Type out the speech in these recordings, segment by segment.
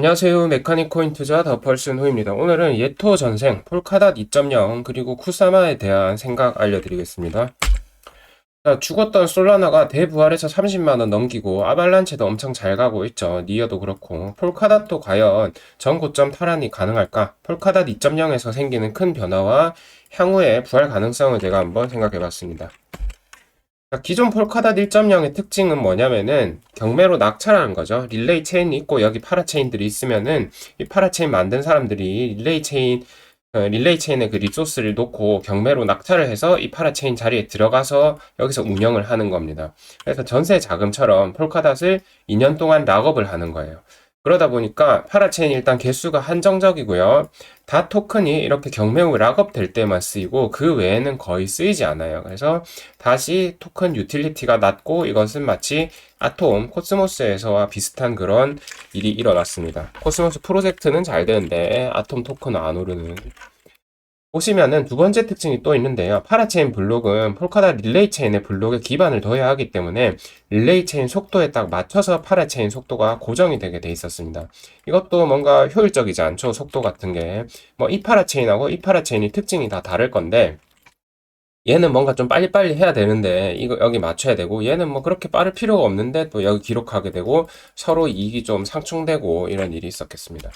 안녕하세요. 메카닉 코인 투자 더펄슨 호입니다. 오늘은 예토 전생, 폴카닷 2.0 그리고 쿠사마에 대한 생각 알려드리겠습니다. 자, 죽었던 솔라나가 대부활에서 30만원 넘기고 아발란체도 엄청 잘 가고 있죠. 니어도 그렇고 폴카닷도 과연 전고점 탈환이 가능할까? 폴카닷 2.0에서 생기는 큰 변화와 향후의 부활 가능성을 제가 한번 생각해봤습니다. 기존 폴카닷 1.0의 특징은 뭐냐면은 경매로 낙찰하는 거죠. 릴레이 체인이 있고 여기 파라체인들이 있으면은 이 파라체인 만든 사람들이 릴레이 체인에 그 리소스를 놓고 경매로 낙찰을 해서 이 파라체인 자리에 들어가서 여기서 운영을 하는 겁니다. 그래서 전세 자금처럼 폴카닷을 2년 동안 락업을 하는 거예요. 그러다 보니까 파라체인 일단 개수가 한정적이고요. 다 토큰이 이렇게 경매 후 락업 될 때만 쓰이고 그 외에는 거의 쓰이지 않아요. 그래서 다시 토큰 유틸리티가 낮고 이것은 마치 아톰, 코스모스에서와 비슷한 그런 일이 일어났습니다. 코스모스 프로젝트는 잘 되는데 아톰 토큰은 안 오르는. 보시면은 두 번째 특징이 또 있는데요. 파라체인 블록은 폴카닷 릴레이 체인의 블록에 기반을 둬야 하기 때문에 릴레이 체인 속도에 딱 맞춰서 파라체인 속도가 고정이 되게 돼 있었습니다. 이것도 뭔가 효율적이지 않죠. 속도 같은 게. 뭐 이 파라체인하고 이 파라체인이 특징이 다 다를 건데 얘는 뭔가 좀 빨리빨리 해야 되는데 이거 여기 맞춰야 되고 얘는 뭐 그렇게 빠를 필요가 없는데 또 여기 기록하게 되고 서로 이익이 좀 상충되고 이런 일이 있었겠습니다.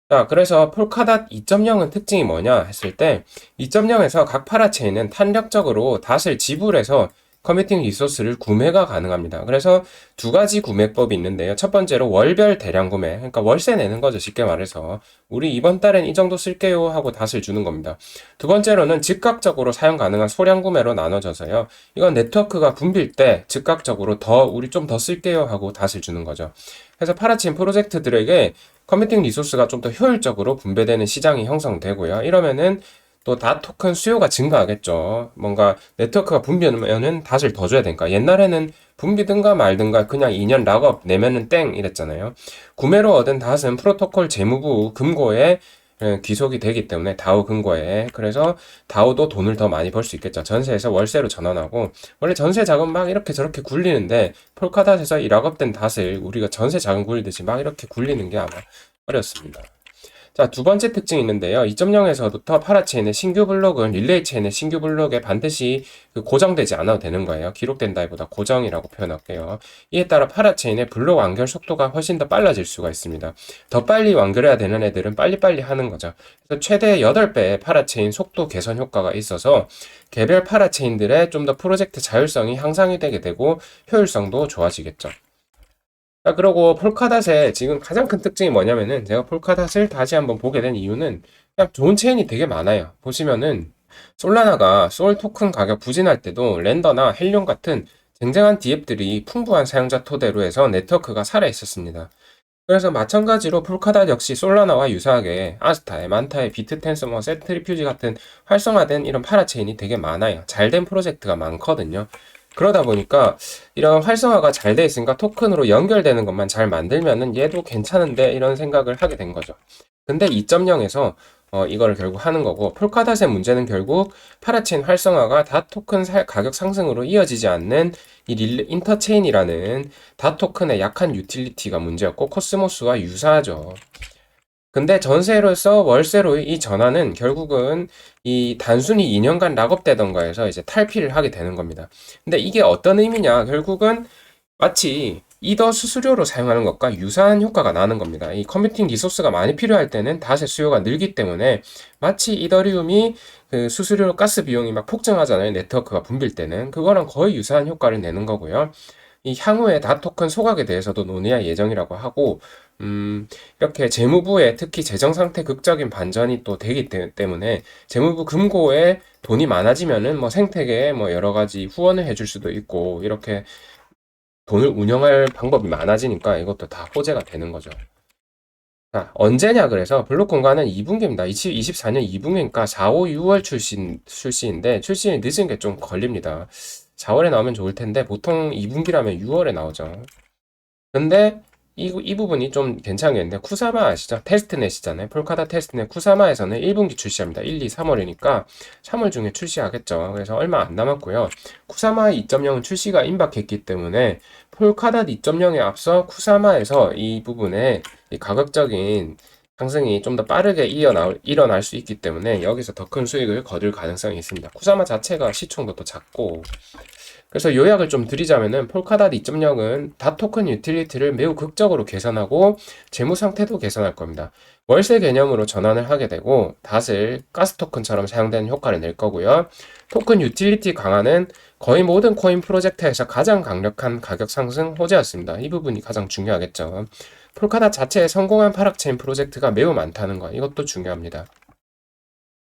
자, 그래서 폴카닷 2.0은 특징이 뭐냐 했을 때 2.0에서 각 파라체인은 탄력적으로 닷을 지불해서 커뮤팅 리소스를 구매가 가능합니다. 그래서 두 가지 구매법이 있는데요. 첫 번째로 월별 대량 구매, 그러니까 월세 내는 거죠. 쉽게 말해서 우리 이번 달엔 이 정도 쓸게요 하고 닷을 주는 겁니다. 두 번째로는 즉각적으로 사용 가능한 소량 구매로 나눠져서요. 이건 네트워크가 붐빌 때 즉각적으로 우리 좀 더 쓸게요 하고 닷을 주는 거죠. 그래서 파라체인 프로젝트들에게 컴퓨팅 리소스가 좀 더 효율적으로 분배되는 시장이 형성되고요. 이러면은 또 닷 토큰 수요가 증가하겠죠. 뭔가 네트워크가 붐비면은 닷을 더 줘야 되니까. 옛날에는 붐비든가 말든가 그냥 2년 락업 내면은 땡 이랬잖아요. 구매로 얻은 닷은 프로토콜 재무부 금고에 귀속이 되기 때문에 다우 금고에. 그래서 다우도 돈을 더 많이 벌 수 있겠죠. 전세에서 월세로 전환하고 원래 전세 자금 막 이렇게 저렇게 굴리는데 폴카닷에서 이 락업된 닷을 우리가 전세 자금 굴리듯이 막 이렇게 굴리는 게 아마 어렵습니다. 자, 두 번째 특징이 있는데요. 2.0에서부터 파라체인의 신규 블록은 릴레이 체인의 신규 블록에 반드시 고정되지 않아도 되는 거예요. 기록된다기보다 고정이라고 표현할게요. 이에 따라 파라체인의 블록 완결 속도가 훨씬 더 빨라질 수가 있습니다. 더 빨리 완결해야 되는 애들은 빨리빨리 하는 거죠. 그래서 최대 8배의 파라체인 속도 개선 효과가 있어서 개별 파라체인들의 좀 더 프로젝트 자율성이 향상이 되게 되고 효율성도 좋아지겠죠. 자, 그리고 폴카닷의 지금 가장 큰 특징이 뭐냐면은 제가 폴카닷을 다시 한번 보게 된 이유는 그냥 좋은 체인이 되게 많아요. 보시면은 솔라나가 솔 토큰 가격 부진할 때도 랜더나 헬륨 같은 쟁쟁한 디앱들이 풍부한 사용자 토대로 해서 네트워크가 살아 있었습니다. 그래서 마찬가지로 폴카닷 역시 솔라나와 유사하게 아스타에, 만타에, 비트텐서, 뭐 세트리퓨지 같은 활성화된 이런 파라체인이 되게 많아요. 잘된 프로젝트가 많거든요. 그러다 보니까 이런 활성화가 잘 돼 있으니까 토큰으로 연결되는 것만 잘 만들면은 얘도 괜찮은데 이런 생각을 하게 된 거죠. 근데 2.0에서 이거를 결국 하는 거고 폴카닷의 문제는 결국 파라체인 활성화가 닷 토큰 가격 상승으로 이어지지 않는 이 인터체인이라는 닷 토큰의 약한 유틸리티가 문제였고 코스모스와 유사하죠. 근데 전세로서 월세로 이 전환은 결국은 이 단순히 2년간 락업되던 거에서 이제 탈피를 하게 되는 겁니다. 근데 이게 어떤 의미냐? 결국은 마치 이더 수수료로 사용하는 것과 유사한 효과가 나는 겁니다. 이 컴퓨팅 리소스가 많이 필요할 때는 닷의 수요가 늘기 때문에 마치 이더리움이 그 수수료 가스 비용이 막 폭증하잖아요. 네트워크가 붐빌 때는. 그거랑 거의 유사한 효과를 내는 거고요. 이 향후에 닷 토큰 소각에 대해서도 논의할 예정이라고 하고, 이렇게 재무부에 특히 재정 상태 극적인 반전이 또 되기 때문에 재무부 금고에 돈이 많아지면은 뭐 생태계에 뭐 여러 가지 후원을 해줄 수도 있고, 이렇게 돈을 운영할 방법이 많아지니까 이것도 다 호재가 되는 거죠. 자, 언제냐 그래서 블록 공간은 2분기입니다. 2024년 2분기니까 4, 5, 6월 출시인데 출시는 늦은 게 좀 걸립니다. 4월에 나오면 좋을 텐데 보통 2분기라면 6월에 나오죠. 근데 이 부분이 좀 괜찮겠는데, 쿠사마 아시죠? 테스트넷이잖아요. 폴카닷 테스트넷 쿠사마에서는 1분기 출시합니다. 1, 2, 3월이니까 3월 중에 출시하겠죠. 그래서 얼마 안 남았고요. 쿠사마 2.0은 출시가 임박했기 때문에 폴카닷 2.0에 앞서 쿠사마에서 이 부분에 이 가격적인 상승이 좀 더 빠르게 일어날 수 있기 때문에 여기서 더 큰 수익을 거둘 가능성이 있습니다. 쿠사마 자체가 시총도 또 작고, 그래서 요약을 좀 드리자면은 폴카닷 2.0은 닷 토큰 유틸리티를 매우 극적으로 개선하고 재무 상태도 개선할 겁니다. 월세 개념으로 전환을 하게 되고 닷을 가스 토큰처럼 사용되는 효과를 낼 거고요. 토큰 유틸리티 강화는 거의 모든 코인 프로젝트에서 가장 강력한 가격 상승 호재였습니다. 이 부분이 가장 중요하겠죠. 폴카닷 자체에 성공한 파락체인 프로젝트가 매우 많다는 것, 이것도 중요합니다.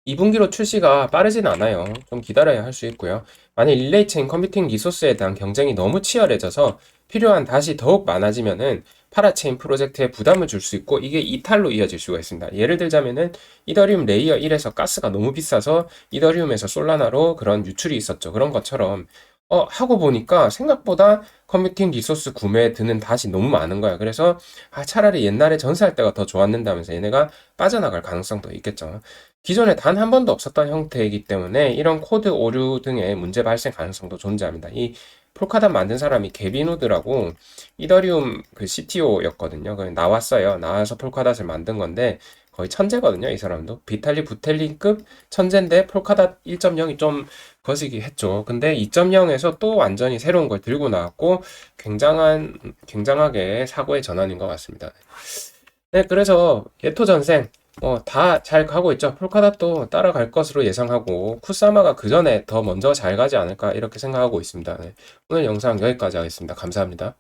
2분기로 출시가 빠르진 않아요. 좀 기다려야 할 수 있고요. 만약 릴레이 체인 컴퓨팅 리소스에 대한 경쟁이 너무 치열해져서 필요한 닷이 더욱 많아지면은 파라체인 프로젝트에 부담을 줄 수 있고 이게 이탈로 이어질 수가 있습니다. 예를 들자면은 이더리움 레이어 1에서 가스가 너무 비싸서 이더리움에서 솔라나로 그런 유출이 있었죠. 그런 것처럼 하고 보니까 생각보다 컴퓨팅 리소스 구매에 드는 닷이 너무 많은 거야. 그래서 차라리 옛날에 전세할 때가 더 좋았는다면서 얘네가 빠져나갈 가능성도 있겠죠. 기존에 단 한 번도 없었던 형태이기 때문에 이런 코드 오류 등의 문제 발생 가능성도 존재합니다. 이 폴카닷 만든 사람이 게빈 우드라고 이더리움 그 CTO였거든요. 나왔어요. 나와서 폴카닷을 만든 건데 거의 천재거든요. 이 사람도 비탈리 부텔린급 천재인데 폴카닷 1.0이 좀 거시기 했죠. 근데 2.0에서 또 완전히 새로운 걸 들고 나왔고 굉장하게 사고의 전환인 것 같습니다. 네, 그래서 예토 전생 다 잘 가고 있죠. 폴카닷도 따라갈 것으로 예상하고 쿠사마가 그 전에 더 먼저 잘 가지 않을까 이렇게 생각하고 있습니다. 네, 오늘 영상 여기까지 하겠습니다. 감사합니다.